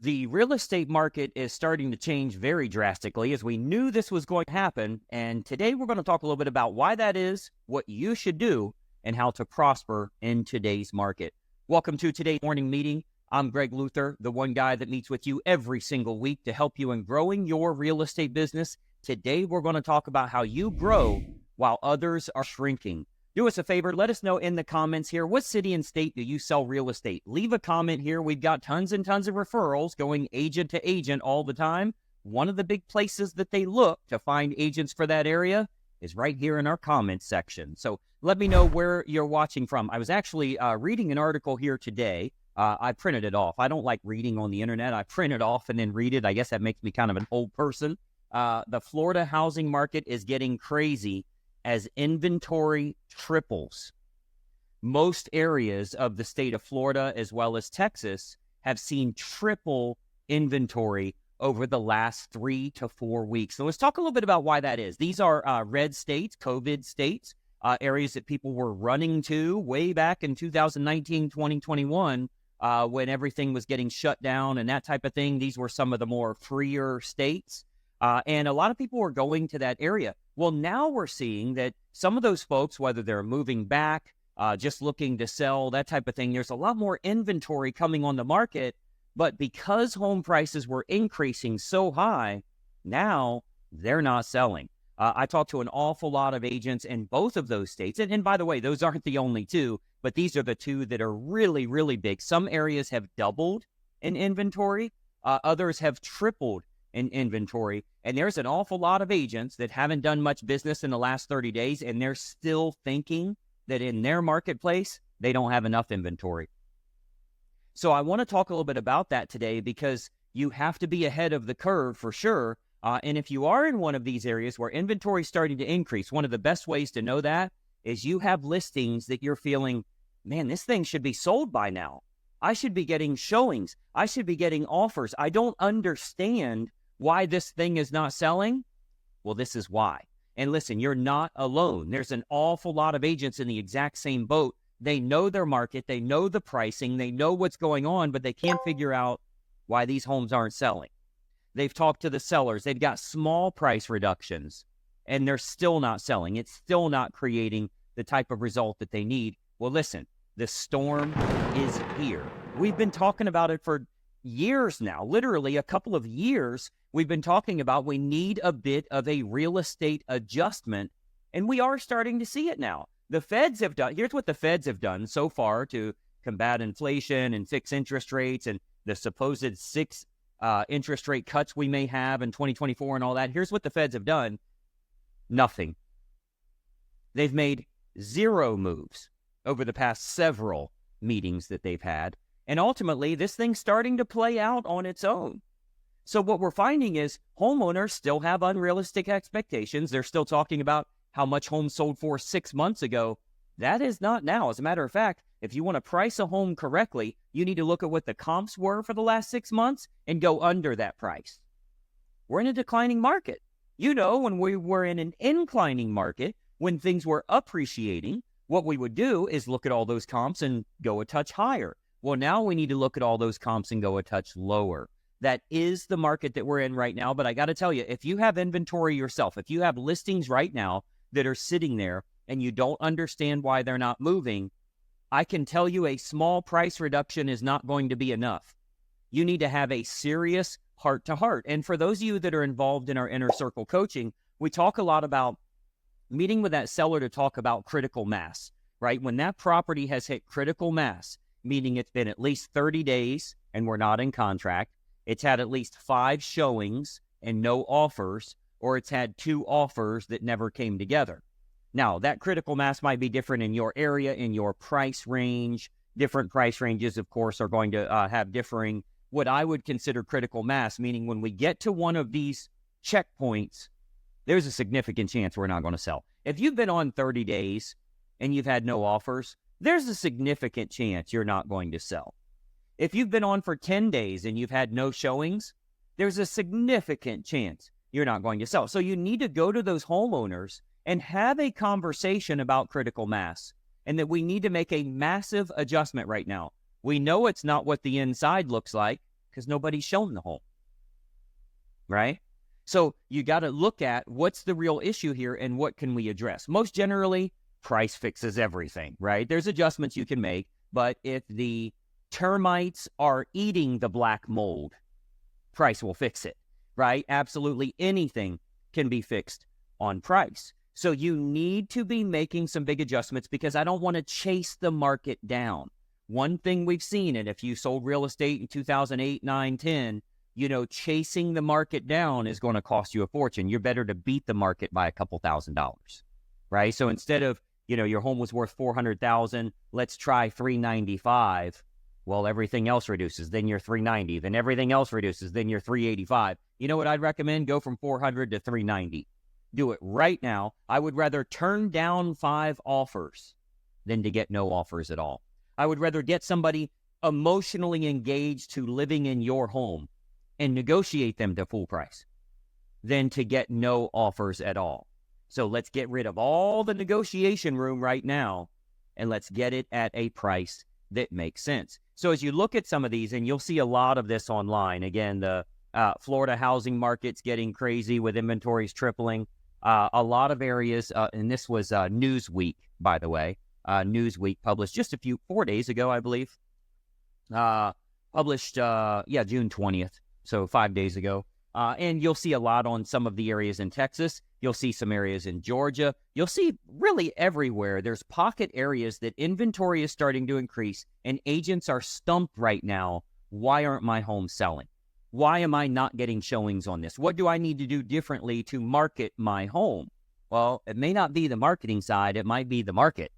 The real estate market is starting to change very drastically as we knew this was going to happen. And today we're going to talk a little bit about why that is, what you should do, and how to prosper in today's market. Welcome to today's morning meeting. I'm Greg Luther, the one guy that meets with you every single week to help you in growing your real estate business. Today we're going to talk about how you grow while others are shrinking. Do us a favor, let us know in the comments here, what city and state do you sell real estate? Leave a comment here. We've got tons and tons of referrals going agent to agent all the time. One of the big places that they look to find agents for that area is right here in our comments section. So let me know where you're watching from. I was actually reading an article here today. I printed it off. I don't like reading on the internet. I print it off and then read it. I guess that makes me kind of an old person. The Florida housing market is getting crazy as inventory triples. Most areas of the state of Florida, as well as Texas, have seen triple inventory over the last 3 to 4 weeks. So let's talk a little bit about why that is. These are red states, COVID states, areas that people were running to way back in 2019, 2021, when everything was getting shut down and that type of thing. These were some of the more freer states. And a lot of people were going to that area. Well, now we're seeing that some of those folks, whether they're moving back, just looking to sell, that type of thing, there's a lot more inventory coming on the market. But because home prices were increasing so high, now they're not selling. I talked to an awful lot of agents in both of those states. And by the way, those aren't the only two, but these are the two that are really, really big. Some areas have doubled in inventory. Others have tripled in inventory. And there's an awful lot of agents that haven't done much business in the last 30 days, and they're still thinking that in their marketplace, they don't have enough inventory. So I want to talk a little bit about that today because you have to be ahead of the curve for sure. And if you are in one of these areas where inventory is starting to increase, one of the best ways to know that is you have listings that you're feeling, man, this thing should be sold by now. I should be getting showings. I should be getting offers. I don't understand why this thing is not selling. Well, this is why. And listen, you're not alone. There's an awful lot of agents in the exact same boat. They know their market. They know the pricing. They know what's going on, but they can't figure out why these homes aren't selling. They've talked to the sellers. They've got small price reductions, and they're still not selling. It's still not creating the type of result that they need. Well, listen, the storm is here. We've been talking about it for years now, literally a couple of years. We've been talking about we need a bit of a real estate adjustment, and we are starting to see it now. The feds have done, here's what the feds have done so far to combat inflation and fix interest rates and the supposed 6 interest rate cuts we may have in 2024 and all that. Here's what the feds have done. Nothing. They've made 0 moves over the past several meetings that they've had. And ultimately, this thing's starting to play out on its own. So what we're finding is homeowners still have unrealistic expectations. They're still talking about how much homes sold for 6 months ago. That is not now. As a matter of fact, if you want to price a home correctly, you need to look at what the comps were for the last 6 months and go under that price. We're in a declining market. You know, when we were in an inclining market, when things were appreciating, what we would do is look at all those comps and go a touch higher. Well, now we need to look at all those comps and go a touch lower. That is the market that we're in right now. But I got to tell you, if you have inventory yourself, if you have listings right now that are sitting there and you don't understand why they're not moving, I can tell you a small price reduction is not going to be enough. You need to have a serious heart-to-heart. And for those of you that are involved in our inner circle coaching, we talk a lot about meeting with that seller to talk about critical mass, right? When that property has hit critical mass, meaning it's been at least 30 days and we're not in contract, it's had at least 5 showings and no offers, or it's had 2 offers that never came together. Now, that critical mass might be different in your area, in your price range. Different price ranges, of course, are going to have differing, what I would consider critical mass, meaning when we get to one of these checkpoints, there's a significant chance we're not going to sell. If you've been on 30 days and you've had no offers, there's a significant chance you're not going to sell. If you've been on for 10 days and you've had no showings, there's a significant chance you're not going to sell. So you need to go to those homeowners and have a conversation about critical mass, and that we need to make a massive adjustment right now. We know it's not what the inside looks like. Because nobody's shown the home, right? So you got to look at what's the real issue here and what can we address. Most generally, price fixes everything, right? There's adjustments you can make, but if the termites are eating the black mold, price will fix it, right? Absolutely anything can be fixed on price. So you need to be making some big adjustments because I don't want to chase the market down. One thing we've seen, and if you sold real estate in 2008, 9, 10, chasing the market down is going to cost you a fortune. You're better to beat the market by a couple $1,000s, right? So instead of, your home was worth $400,000, let's try $395. Well, everything else reduces, then you're $390. Then everything else reduces, then you're $385. You know what I'd recommend? Go from $400 to $390. Do it right now. I would rather turn down 5 offers than to get no offers at all. I would rather get somebody emotionally engaged to living in your home and negotiate them to full price than to get no offers at all. So let's get rid of all the negotiation room right now and let's get it at a price that makes sense. So as you look at some of these, and you'll see a lot of this online, again, the Florida housing market's getting crazy with inventories tripling. A lot of areas, and this was Newsweek, by the way. Newsweek published just 4 days ago, I believe. Published, June 20th, so 5 days ago. And you'll see a lot on some of the areas in Texas. You'll see some areas in Georgia. You'll see really everywhere. There's pocket areas that inventory is starting to increase, and agents are stumped right now. Why aren't my homes selling? Why am I not getting showings on this? What do I need to do differently to market my home? Well, it may not be the marketing side. It might be the market.